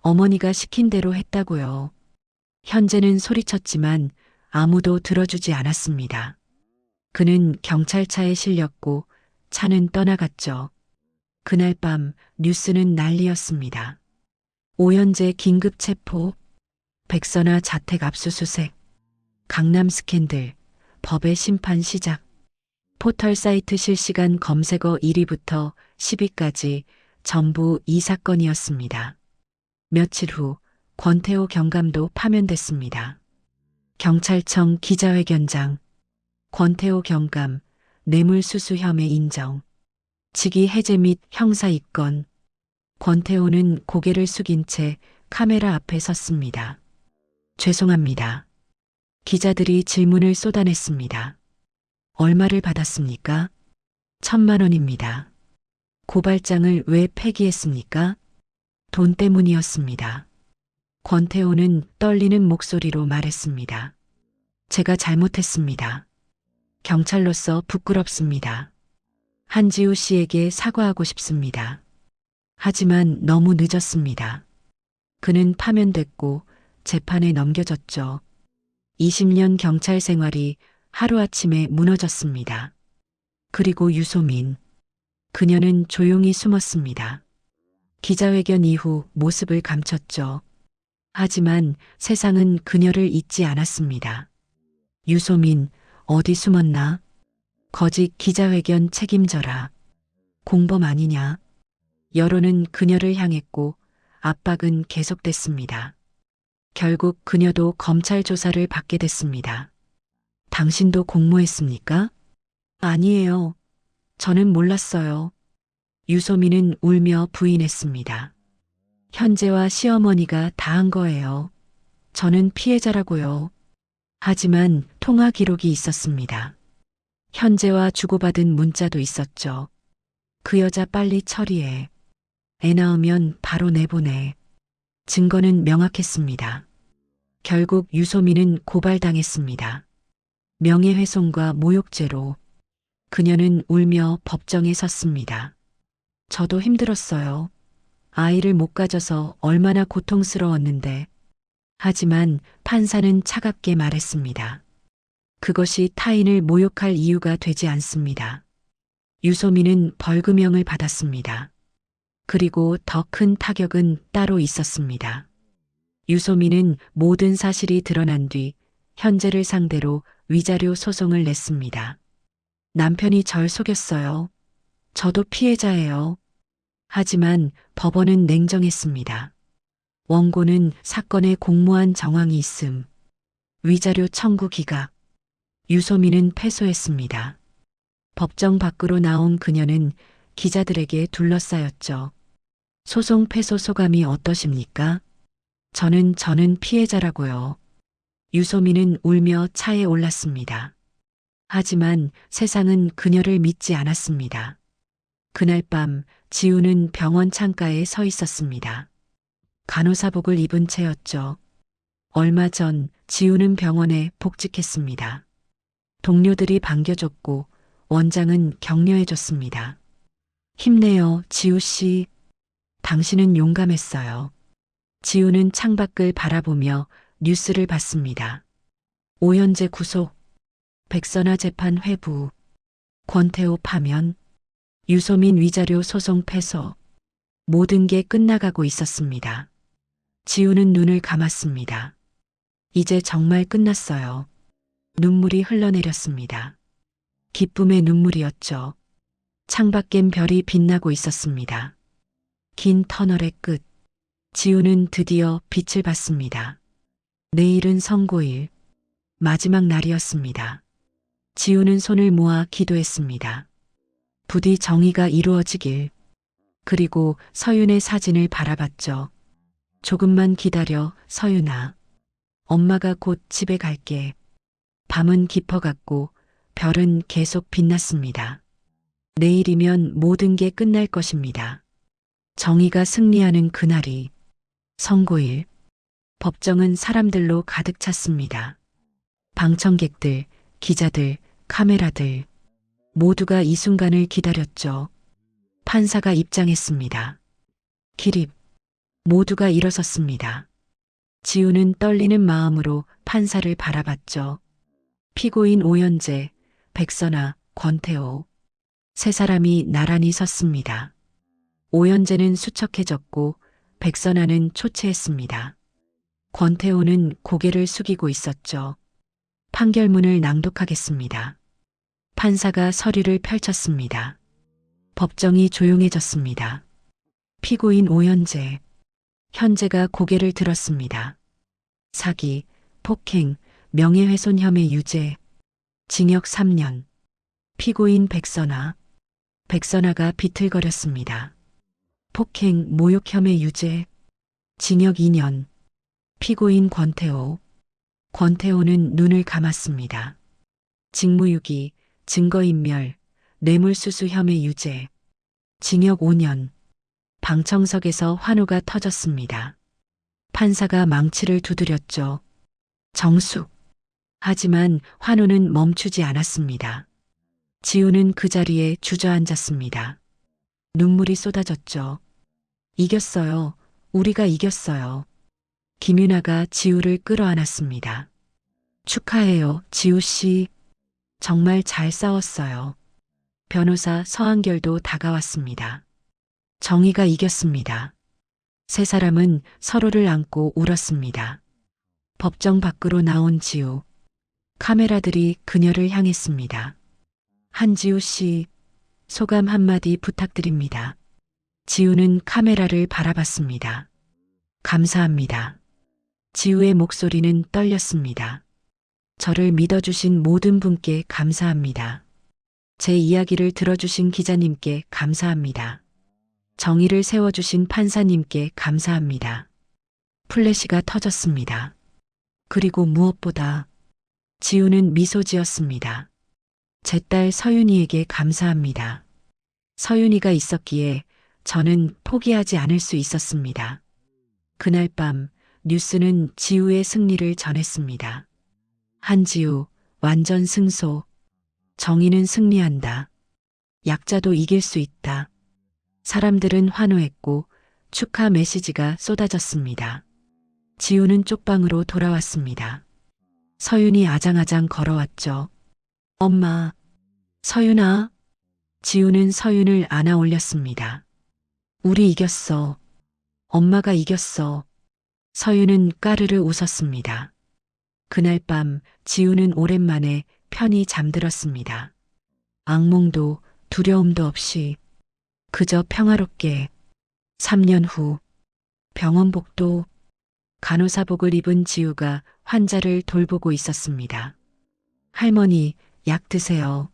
어머니가 시킨 대로 했다고요. 현재는 소리쳤지만 아무도 들어주지 않았습니다. 그는 경찰차에 실렸고 차는 떠나갔죠. 그날 밤 뉴스는 난리였습니다. 오연재 긴급 체포, 백선아 자택 압수수색, 강남 스캔들, 법의 심판 시작. 포털 사이트 실시간 검색어 1위부터 10위까지 전부 이 사건이었습니다. 며칠 후 권태호 경감도 파면됐습니다. 경찰청 기자회견장, 권태호 경감, 뇌물수수 혐의 인정, 직위 해제 및 형사 입건. 권태호는 고개를 숙인 채 카메라 앞에 섰습니다. 죄송합니다. 기자들이 질문을 쏟아냈습니다. 얼마를 받았습니까? 1,000만 원입니다. 고발장을 왜 폐기했습니까? 돈 때문이었습니다. 권태호는 떨리는 목소리로 말했습니다. 제가 잘못했습니다. 경찰로서 부끄럽습니다. 한지우 씨에게 사과하고 싶습니다. 하지만 너무 늦었습니다. 그는 파면됐고 재판에 넘겨졌죠. 20년 경찰 생활이 하루아침에 무너졌습니다. 그리고 유소민. 그녀는 조용히 숨었습니다. 기자회견 이후 모습을 감췄죠. 하지만 세상은 그녀를 잊지 않았습니다. 유소민, 어디 숨었나? 거짓 기자회견 책임져라. 공범 아니냐? 여론은 그녀를 향했고 압박은 계속됐습니다. 결국 그녀도 검찰 조사를 받게 됐습니다. 당신도 공모했습니까? 아니에요. 저는 몰랐어요. 유소민은 울며 부인했습니다. 현재와 시어머니가 다 한 거예요. 저는 피해자라고요. 하지만 통화 기록이 있었습니다. 현재와 주고받은 문자도 있었죠. 그 여자 빨리 처리해. 애 낳으면 바로 내보내. 증거는 명확했습니다. 결국 유소민은 고발당했습니다. 명예훼손과 모욕죄로. 그녀는 울며 법정에 섰습니다. 저도 힘들었어요. 아이를 못 가져서 얼마나 고통스러웠는데. 하지만 판사는 차갑게 말했습니다. 그것이 타인을 모욕할 이유가 되지 않습니다. 유소민은 벌금형을 받았습니다. 그리고 더 큰 타격은 따로 있었습니다. 유소민은 모든 사실이 드러난 뒤 현재를 상대로 위자료 소송을 냈습니다. 남편이 절 속였어요. 저도 피해자예요. 하지만 법원은 냉정했습니다. 원고는 사건에 공모한 정황이 있음. 위자료 청구 기각. 유소민은 패소했습니다. 법정 밖으로 나온 그녀는 기자들에게 둘러싸였죠. 소송 패소 소감이 어떠십니까? 저는 피해자라고요. 유소민은 울며 차에 올랐습니다. 하지만 세상은 그녀를 믿지 않았습니다. 그날 밤 지우는 병원 창가에 서 있었습니다. 간호사복을 입은 채였죠. 얼마 전 지우는 병원에 복직했습니다. 동료들이 반겨줬고 원장은 격려해줬습니다. 힘내요, 지우 씨. 당신은 용감했어요. 지우는 창밖을 바라보며 뉴스를 봤습니다. 오연재 구속, 백선아 재판 회부, 권태호 파면, 유소민 위자료 소송 패소, 모든 게 끝나가고 있었습니다. 지우는 눈을 감았습니다. 이제 정말 끝났어요. 눈물이 흘러내렸습니다. 기쁨의 눈물이었죠. 창밖엔 별이 빛나고 있었습니다. 긴 터널의 끝. 지우는 드디어 빛을 봤습니다. 내일은 선고일. 마지막 날이었습니다. 지우는 손을 모아 기도했습니다. 부디 정의가 이루어지길. 그리고 서윤의 사진을 바라봤죠. 조금만 기다려, 서윤아. 엄마가 곧 집에 갈게. 밤은 깊어갔고 별은 계속 빛났습니다. 내일이면 모든 게 끝날 것입니다. 정의가 승리하는 그날이. 선고일. 법정은 사람들로 가득 찼습니다. 방청객들, 기자들, 카메라들. 모두가 이 순간을 기다렸죠. 판사가 입장했습니다. 기립. 모두가 일어섰습니다. 지우는 떨리는 마음으로 판사를 바라봤죠. 피고인 오연재, 백선아, 권태호. 세 사람이 나란히 섰습니다. 오연재는 수척해졌고 백선아는 초췌했습니다. 권태호는 고개를 숙이고 있었죠. 판결문을 낭독하겠습니다. 판사가 서류를 펼쳤습니다. 법정이 조용해졌습니다. 피고인 오연재. 현재가 고개를 들었습니다. 사기, 폭행, 명예훼손 혐의 유죄. 징역 3년. 피고인 백선아. 백선아가 비틀거렸습니다. 폭행, 모욕 혐의 유죄. 징역 2년. 피고인 권태호. 권태호는 눈을 감았습니다. 직무유기, 증거인멸, 뇌물수수 혐의 유죄. 징역 5년. 방청석에서 환호가 터졌습니다. 판사가 망치를 두드렸죠. 정숙. 하지만 환호는 멈추지 않았습니다. 지우는 그 자리에 주저앉았습니다. 눈물이 쏟아졌죠. 이겼어요. 우리가 이겼어요. 김윤아가 지우를 끌어안았습니다. 축하해요, 지우 씨. 정말 잘 싸웠어요. 변호사 서한결도 다가왔습니다. 정의가 이겼습니다. 세 사람은 서로를 안고 울었습니다. 법정 밖으로 나온 지우. 카메라들이 그녀를 향했습니다. 한지우 씨, 소감 한마디 부탁드립니다. 지우는 카메라를 바라봤습니다. 감사합니다. 지우의 목소리는 떨렸습니다. 저를 믿어주신 모든 분께 감사합니다. 제 이야기를 들어주신 기자님께 감사합니다. 정의를 세워주신 판사님께 감사합니다. 플래시가 터졌습니다. 그리고 무엇보다 지우는 미소 지었습니다. 제 딸 서윤이에게 감사합니다. 서윤이가 있었기에 저는 포기하지 않을 수 있었습니다. 그날 밤 뉴스는 지우의 승리를 전했습니다. 한지우, 완전 승소. 정의는 승리한다. 약자도 이길 수 있다. 사람들은 환호했고 축하 메시지가 쏟아졌습니다. 지우는 쪽방으로 돌아왔습니다. 서윤이 아장아장 걸어왔죠. 엄마, 서윤아. 지우는 서윤을 안아 올렸습니다. 우리 이겼어. 엄마가 이겼어. 서윤은 까르르 웃었습니다. 그날 밤 지우는 오랜만에 편히 잠들었습니다. 악몽도 두려움도 없이 그저 평화롭게. 3년 후 병원복도 간호사복을 입은 지우가 환자를 돌보고 있었습니다. 할머니, 약 드세요.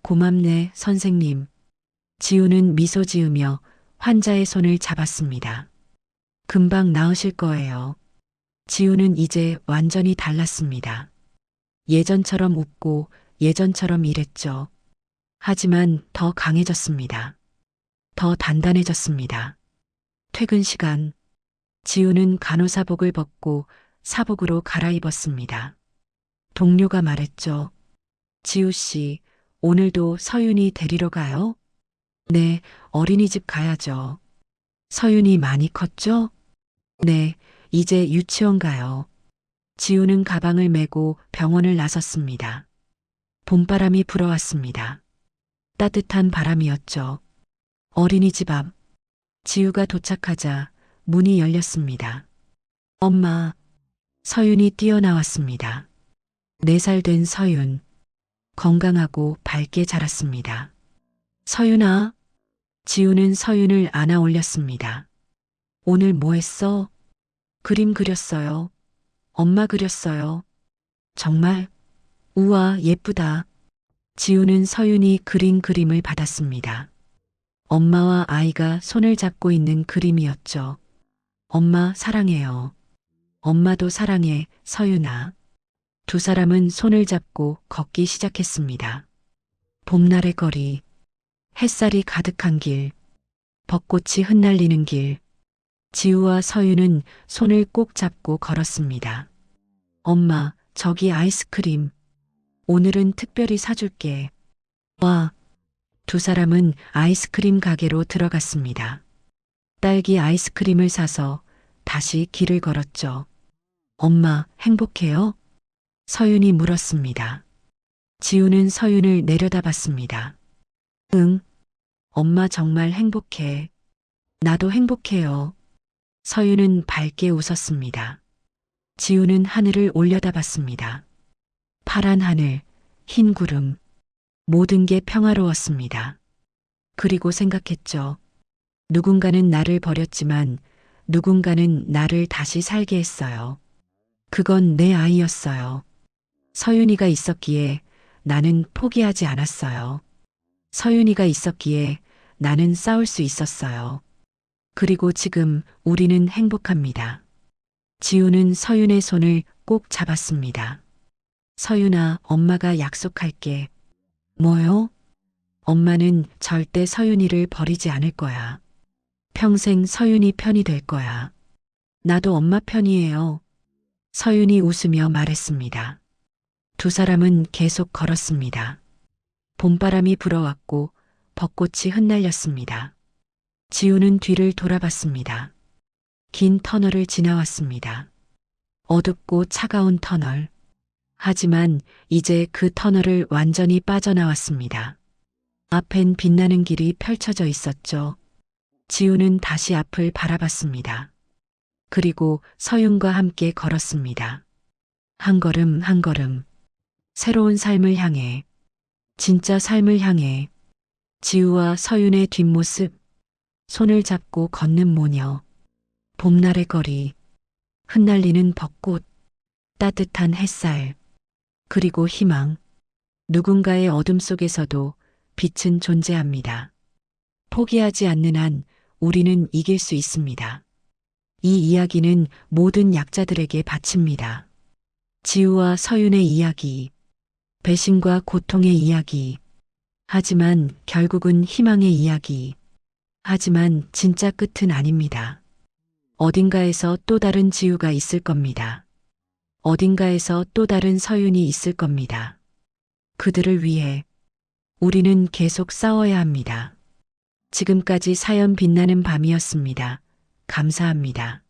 고맙네, 선생님. 지우는 미소 지으며 환자의 손을 잡았습니다. 금방 나으실 거예요. 지우는 이제 완전히 달랐습니다. 예전처럼 웃고 예전처럼 일했죠. 하지만 더 강해졌습니다. 더 단단해졌습니다. 퇴근 시간. 지우는 간호사복을 벗고 사복으로 갈아입었습니다. 동료가 말했죠. 지우 씨, 오늘도 서윤이 데리러 가요? 네, 어린이집 가야죠. 서윤이 많이 컸죠? 네, 이제 유치원 가요. 지우는 가방을 메고 병원을 나섰습니다. 봄바람이 불어왔습니다. 따뜻한 바람이었죠. 어린이집 앞. 지우가 도착하자 문이 열렸습니다. 엄마. 서윤이 뛰어나왔습니다. 4살 된 서윤. 건강하고 밝게 자랐습니다. 서윤아. 지우는 서윤을 안아 올렸습니다. 오늘 뭐 했어? 그림 그렸어요. 엄마 그렸어요. 정말? 우와, 예쁘다. 지우는 서윤이 그린 그림을 받았습니다. 엄마와 아이가 손을 잡고 있는 그림이었죠. 엄마 사랑해요. 엄마도 사랑해, 서윤아. 두 사람은 손을 잡고 걷기 시작했습니다. 봄날의 거리, 햇살이 가득한 길, 벚꽃이 흩날리는 길. 지우와 서윤은 손을 꼭 잡고 걸었습니다. 엄마, 저기 아이스크림. 오늘은 특별히 사줄게. 와. 두 사람은 아이스크림 가게로 들어갔습니다. 딸기 아이스크림을 사서 다시 길을 걸었죠. 엄마, 행복해요? 서윤이 물었습니다. 지우는 서윤을 내려다봤습니다. 응. 엄마 정말 행복해. 나도 행복해요. 서윤은 밝게 웃었습니다. 지우는 하늘을 올려다봤습니다. 파란 하늘, 흰 구름. 모든 게 평화로웠습니다. 그리고 생각했죠. 누군가는 나를 버렸지만 누군가는 나를 다시 살게 했어요. 그건 내 아이였어요. 서윤이가 있었기에 나는 포기하지 않았어요. 서윤이가 있었기에 나는 싸울 수 있었어요. 그리고 지금 우리는 행복합니다. 지우는 서윤의 손을 꼭 잡았습니다. 서윤아, 엄마가 약속할게. 뭐요? 엄마는 절대 서윤이를 버리지 않을 거야. 평생 서윤이 편이 될 거야. 나도 엄마 편이에요. 서윤이 웃으며 말했습니다. 두 사람은 계속 걸었습니다. 봄바람이 불어왔고 벚꽃이 흩날렸습니다. 지우는 뒤를 돌아봤습니다. 긴 터널을 지나왔습니다. 어둡고 차가운 터널. 하지만 이제 그 터널을 완전히 빠져나왔습니다. 앞엔 빛나는 길이 펼쳐져 있었죠. 지우는 다시 앞을 바라봤습니다. 그리고 서윤과 함께 걸었습니다. 한 걸음 한 걸음. 새로운 삶을 향해. 진짜 삶을 향해. 지우와 서윤의 뒷모습. 손을 잡고 걷는 모녀. 봄날의 거리. 흩날리는 벚꽃. 따뜻한 햇살. 그리고 희망. 누군가의 어둠 속에서도 빛은 존재합니다. 포기하지 않는 한 우리는 이길 수 있습니다. 이 이야기는 모든 약자들에게 바칩니다. 지우와 서윤의 이야기, 배신과 고통의 이야기, 하지만 결국은 희망의 이야기. 하지만 진짜 끝은 아닙니다. 어딘가에서 또 다른 지우가 있을 겁니다. 어딘가에서 또 다른 서윤이 있을 겁니다. 그들을 위해 우리는 계속 싸워야 합니다. 지금까지 사연 빛나는 밤이었습니다. 감사합니다.